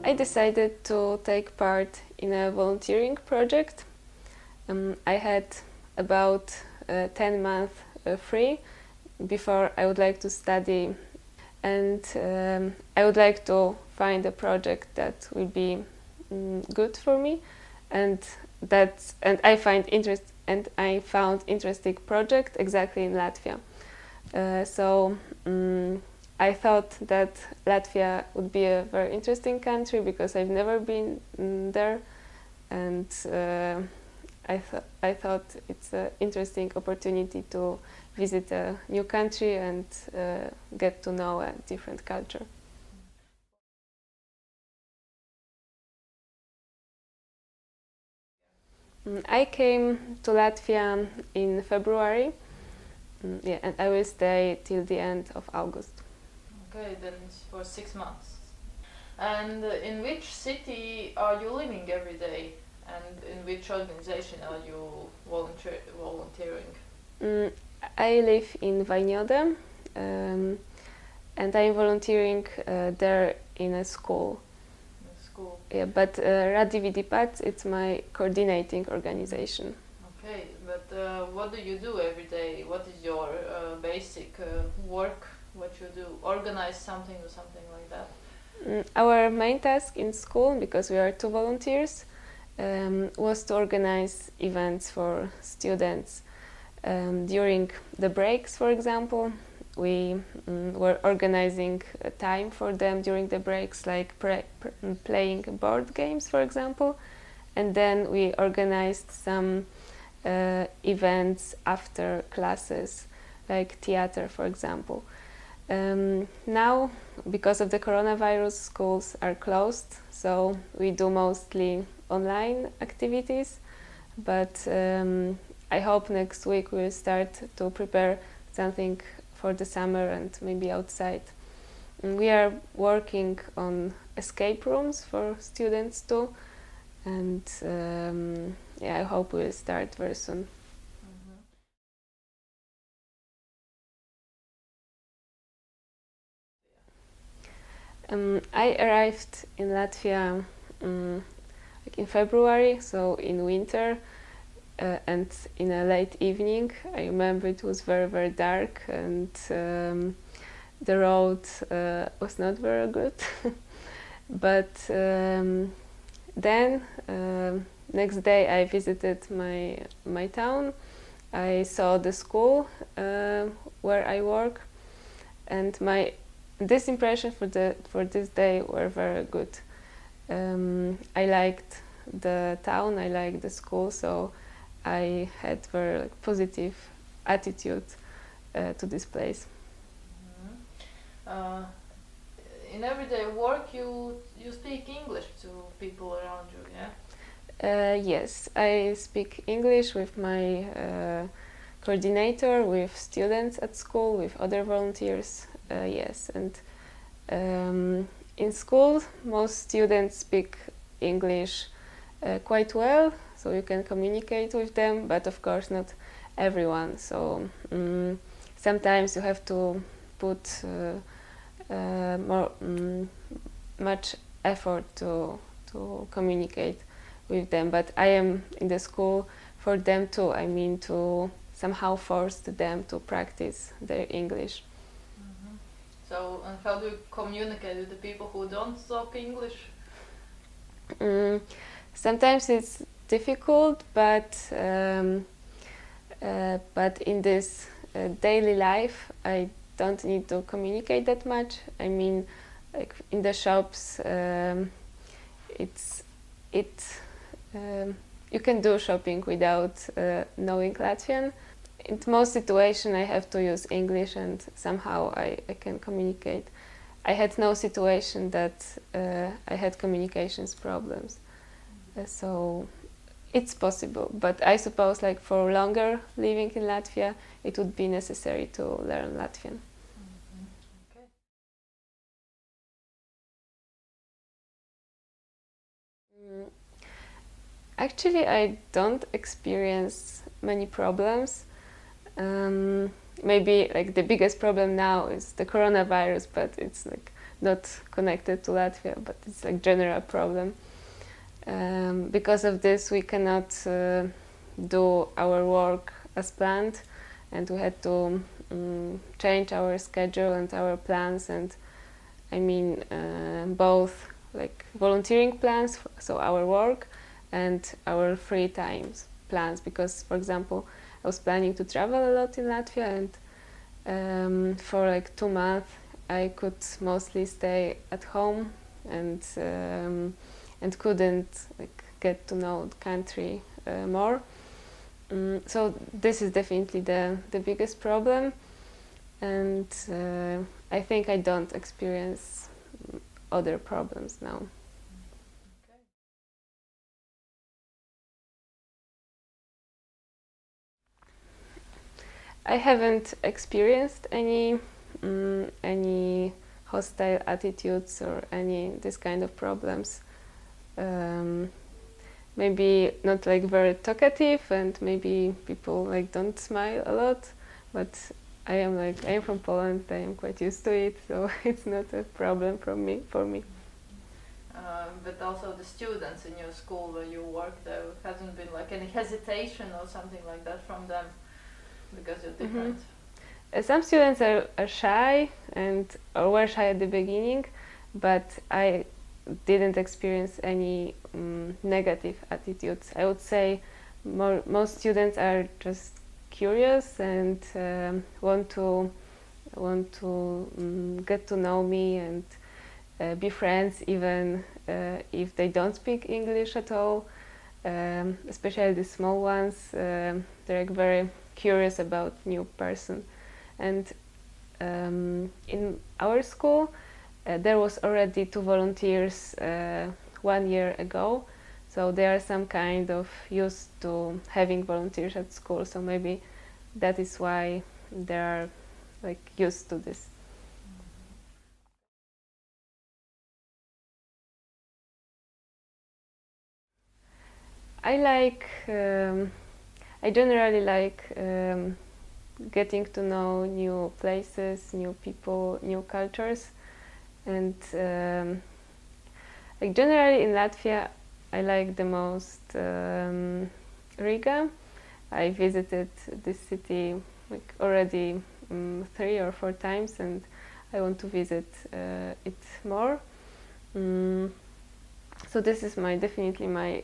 I decided to take part in a volunteering project. I had about 10 months free before I would like to study, and I would like to find a project that will be good for me, and I found interesting project exactly in Latvia. So I thought that Latvia would be a very interesting country because I've never been there, and I thought it's an interesting opportunity to visit a new country and get to know a different culture. I came to Latvia in February, and I will stay till the end of August. Okay, then it's for 6 months. And in which city are you living every day? And in which organization are you volunteering? I live in Vaiņodē, and I'm volunteering there in a school. School. Yeah, but Radividi, it's my coordinating organization. Okay, but what do you do every day? What is your basic work? What you do? Organize something or something like that? Our main task in school, because we are 2 volunteers, was to organize events for students. During the breaks, for example, we were organizing a time for them during the breaks, like playing board games, for example, and then we organized some events after classes, like theater, for example. Now, because of the coronavirus, schools are closed, so we do mostly online activities, but I hope next week we'll start to prepare something for the summer and maybe outside. And we are working on escape rooms for students too, and I hope we'll start very soon. I arrived in Latvia in February, so in winter, and in a late evening. I remember it was very, very dark, and the road was not very good. But then next day I visited my town. I saw the school where I work, and this impression for this day were very good. I liked the town, I liked the school, so I had very positive attitude to this place. In everyday work, you speak English to people around you, yeah? Yes, I speak English with my coordinator, with students at school, with other volunteers. Yes, and in school most students speak English quite well, so you can communicate with them, but of course not everyone. So sometimes you have to put much effort to communicate with them. But I am in the school for them too. I mean, to somehow force them to practice their English. So, and how do you communicate with the people who don't talk English? Sometimes it's difficult, but in this daily life, I don't need to communicate that much. I mean, like in the shops, you can do shopping without knowing Latvian. In most situations, I have to use English, and somehow I can communicate. I had no situation that I had communications problems, so it's possible. But I suppose, like for longer living in Latvia, it would be necessary to learn Latvian. Okay. Actually, I don't experience many problems. Maybe like the biggest problem now is the coronavirus, but it's like not connected to Latvia, but it's like general problem. Because of this, we cannot do our work as planned, and we had to change our schedule and our plans, and I mean both like volunteering plans, so our work, and our free times plans, because for example I was planning to travel a lot in Latvia, and for like 2 months I could mostly stay at home and couldn't like get to know the country more. So this is definitely the biggest problem, and I think I don't experience other problems now. Okay. I haven't experienced any hostile attitudes or any this kind of problems. Maybe not like very talkative, and maybe people like don't smile a lot, but I am from Poland, I am quite used to it, so it's not a problem for me. But also the students in your school where you work, there hasn't been like any hesitation or something like that from them because you're different. Some students are shy or were shy at the beginning, but I didn't experience any negative attitudes. I would say most students are just curious and want to get to know me and be friends, even if they don't speak English at all. Especially the small ones, they're like very curious about new person. And in our school, there was already 2 volunteers 1 year ago, so they are some kind of used to having volunteers at school. So maybe that is why they are like used to this. I generally like getting to know new places, new people, new cultures, and like generally in Latvia I like the most Riga. I visited this city like already 3 or 4 times, and I want to visit it more. So this is definitely my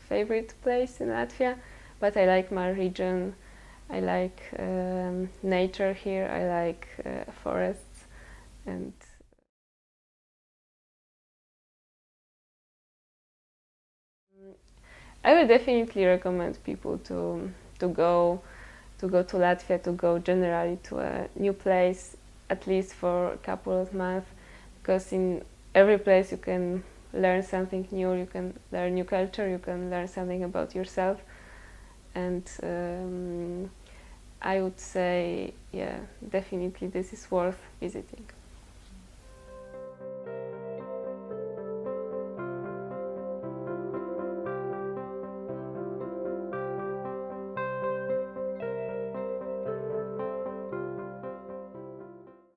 favorite place in Latvia, but I like my region. I like nature here. I like forests, and I would definitely recommend people to go to Latvia, to go generally to a new place, at least for a couple of months, because in every place you can learn something new, you can learn new culture, you can learn something about yourself, and I would say, yeah, definitely this is worth visiting.